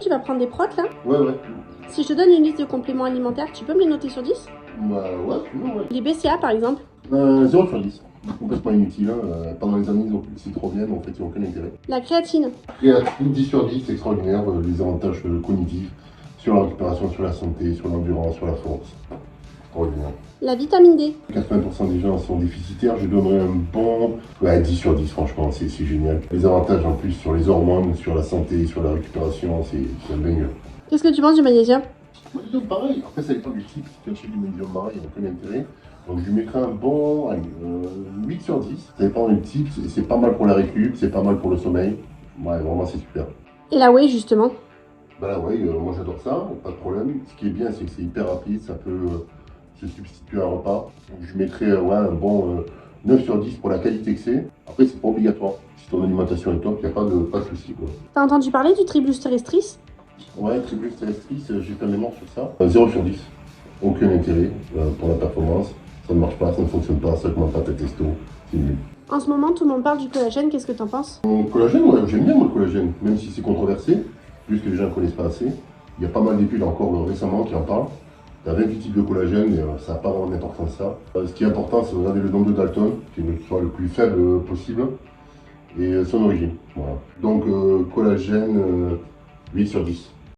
tu vas prendre des protes là? Ouais, ouais. Si je te donne une liste de compléments alimentaires, tu peux me les noter sur 10? Bah ouais, ouais. Les BCA par exemple? 0 sur 10. Complètement inutile. Pendant les années, ils ont plus de citronienne, en fait, ils n'ont aucun intérêt. La créatine? Créatine, 10 sur 10, c'est extraordinaire. Les avantages cognitifs, sur la récupération, sur la santé, sur l'endurance, sur la force. Extraordinaire. La vitamine D? 80% des gens sont déficitaires, je donnerais un bon 10 sur 10, franchement, c'est génial. Les avantages en plus sur les hormones, sur la santé, sur la récupération, c'est un dingue. Qu'est-ce que tu penses du magnésium? Magnésium, pareil. Après, ça dépend du type. Si tu achètes du magnésium marin, il n'y a aucun intérêt. Donc, je lui mettrais un bon 8 sur 10. Ça dépend du type. C'est pas mal pour la récup, c'est pas mal pour le sommeil. Ouais, vraiment, c'est super. Et la whey justement? Bah là, ouais, moi j'adore ça, pas de problème. Ce qui est bien, c'est que c'est hyper rapide, ça peut se substituer à un repas. Donc, je mettrais un bon 9 sur 10 pour la qualité que c'est. Après, c'est pas obligatoire. Si ton alimentation est top, il n'y a pas de souci, quoi. T'as entendu parler du Tribus terrestris? Ouais, Tribus terrestris, j'ai fait un mémoire sur ça. 0 sur 10. Aucun intérêt pour la performance. Ça ne marche pas, ça ne fonctionne pas, ça augmente pas ta testo. C'est nul. En ce moment, tout le monde parle du collagène, qu'est-ce que t'en penses? Le collagène, ouais, j'aime bien moi, le collagène, même si c'est controversé, plus que les gens ne connaissent pas assez. Il y a pas mal d'études encore récemment qui en parlent. Il y a 28 types de collagène, mais ça n'a pas vraiment d'importance ça. Ce qui est important, c'est de regarder le nombre de Dalton, qui soit le plus faible possible, et son origine. Voilà. Donc collagène, 8 sur 10.